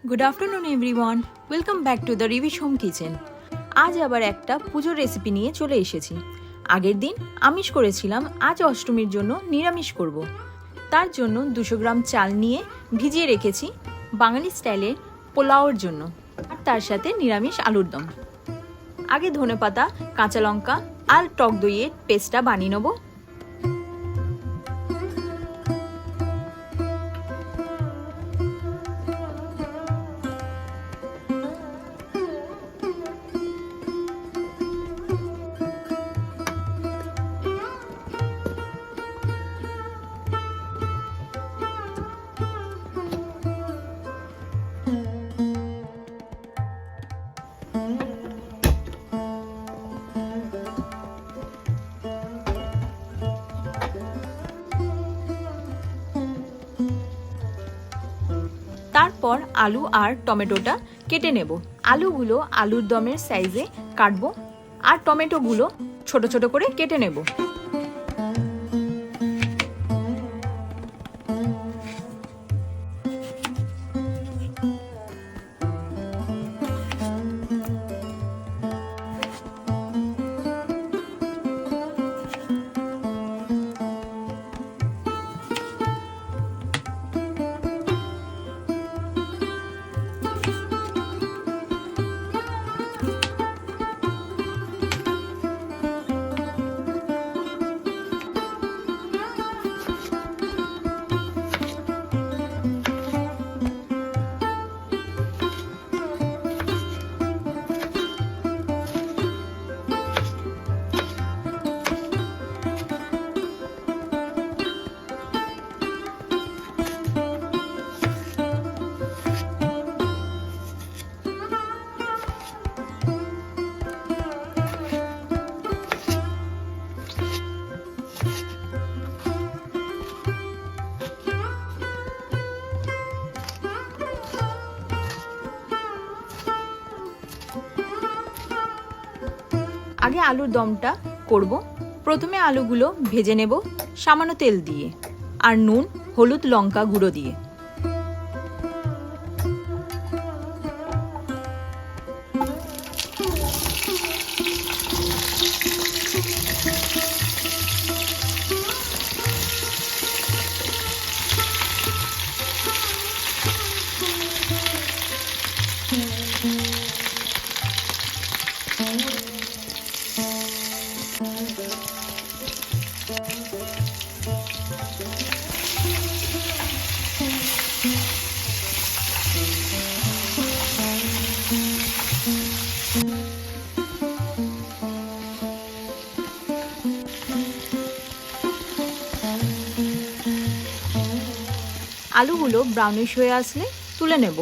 Good afternoon everyone. Welcome back to the Rivish Home Kitchen. আজ আবার একটা পুজোর রেসিপি নিয়ে চলে এসেছি। আগের দিন আমিষ করেছিলাম, আজ অষ্টমীর জন্য নিরামিষ করব। তার জন্য 200 গ্রাম চাল নিয়ে ভিজিয়ে রেখেছি বাঙালি স্টাইলের পোলাওর জন্য, আর তার সাথে নিরামিষ আলুর দম। আগে ধনেপাতা, কাঁচা লঙ্কা আর টক দইয়ের পেস্টটা বানিয়ে নেব। তারপর আলু আর টমেটোটা কেটে নেব। আলুগুলো আলুর দমের সাইজে কাটবো আর টমেটোগুলো ছোট ছোট করে কেটে নেব। আগে আলুর দমটা করব। প্রথমে আলুগুলো ভেজে নেব সামান্য তেল দিয়ে আর নুন, হলুদ, লঙ্কা গুঁড়ো দিয়ে। আলুগুলো ব্রাউনিশ হয়ে আসলে তুলে নেব।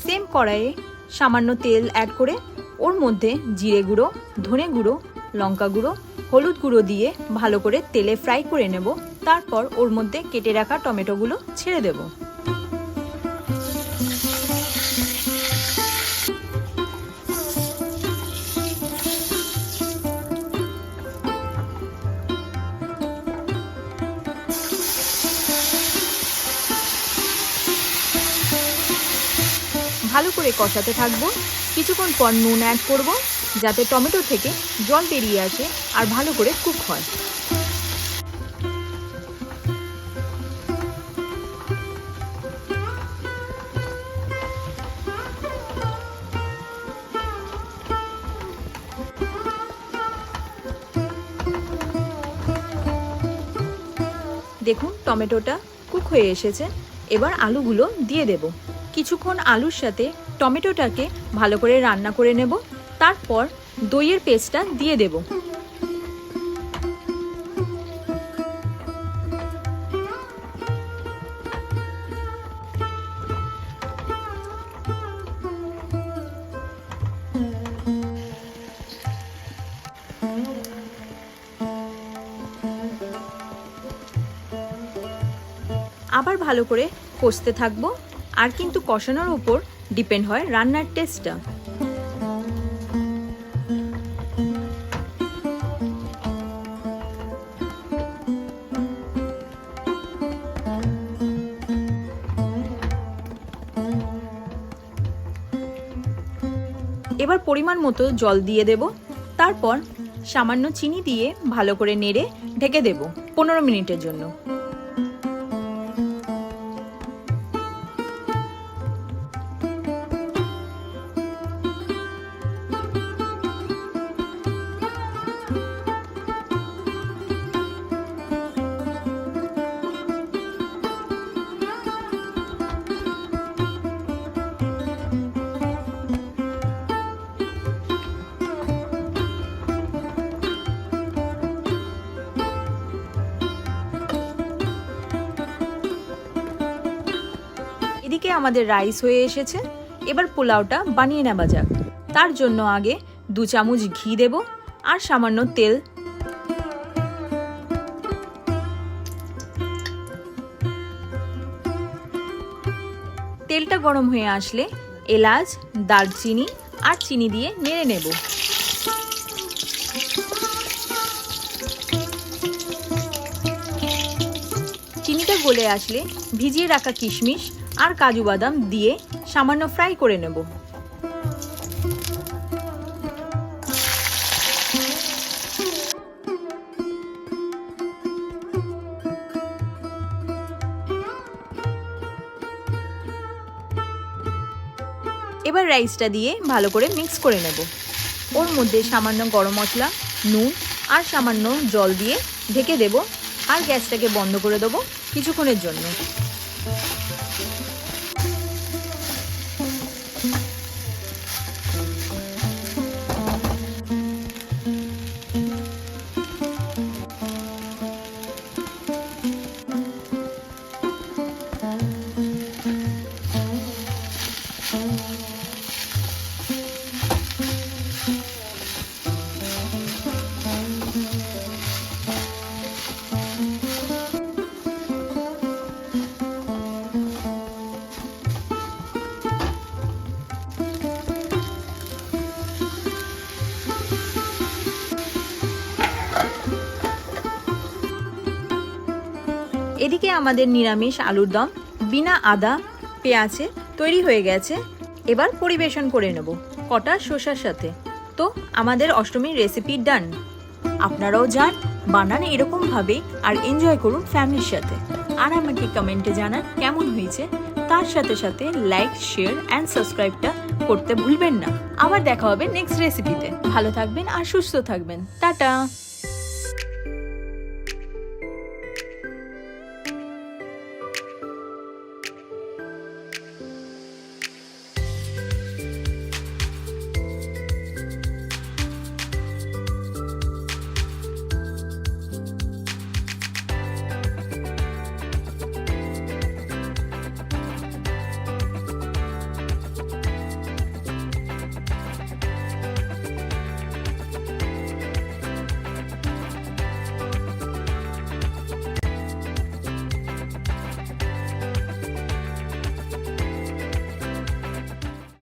সেম কড়াইয়ে সামান্য তেল অ্যাড করে ওর মধ্যে জিরে গুঁড়ো, ধনে গুঁড়ো, লঙ্কা গুঁড়ো, হলুদ গুঁড়ো দিয়ে ভালো করে তেলে ফ্রাই করে নেব। তারপর ওর মধ্যে কেটে রাখা টমেটোগুলো ছেড়ে দেব। ভালো করে কষাতে থাকবো। কিছুক্ষণ পর নুন অ্যাড করব যাতে টমেটো থেকে জল বেরিয়ে আসে আর ভালো করে কুক হয়। দেখুন টমেটোটা কুক হয়ে এসেছে। এবার আলুগুলো দিয়ে দেব। কিছুক্ষণ আলুর সাথে টমেটোটাকে ভালো করে রান্না করে নেব। তারপর দইয়ের পেস্টটা দিয়ে দেব। আবার ভালো করে কষতে থাকবো। আর কিন্তু কষানোর উপর ডিপেন্ড হয় রান্নার টেস্টটা। এবার পরিমাণ মতো জল দিয়ে দেব, তারপর সামান্য চিনি দিয়ে ভালো করে নেড়ে ঢেকে দেব 15 মিনিটের জন্য। এদিকে আমাদের রাইস হয়ে এসেছে। এবার পোলাওটা বানিয়ে নেওয়া যাক। তার জন্য আগে 2 চামচ ঘি দেব আর সামান্য তেল। তেলটা গরম হয়ে আসলে এলাচ, দারচিনি আর চিনি দিয়ে নেড়ে নেব। চিনিটা গলে আসলে ভিজিয়ে রাখা কিশমিশ আর কাজু বাদাম দিয়ে সামান্য ফ্রাই করে নেব। এবার রাইসটা দিয়ে ভালো করে মিক্স করে নেব। ওর মধ্যে সামান্য গরম মশলা, নুন আর সামান্য জল দিয়ে ঢেকে দেব আর গ্যাসটাকে বন্ধ করে দেবো কিছুক্ষণের জন্য। এদিকে আমাদের নিরামিষ আলুর দম বিনা আদা পেঁয়াজে তৈরি হয়ে গেছে। এবার পরিবেশন করে নেব কটা শসার সাথে। তো আমাদের অষ্টমীর রেসিপি ডান। আপনারাও যান, বানান এরকম ভাবে আর এনজয় করুন ফ্যামিলির সাথে। আর আমাকে কমেন্টে জানান কেমন হয়েছে। তার সাথে সাথে লাইক, শেয়ার অ্যান্ড সাবস্ক্রাইবটা করতে ভুলবেন না। আবার দেখা হবে নেক্সট রেসিপিতে। ভালো থাকবেন আর সুস্থ থাকবেন। টাটা।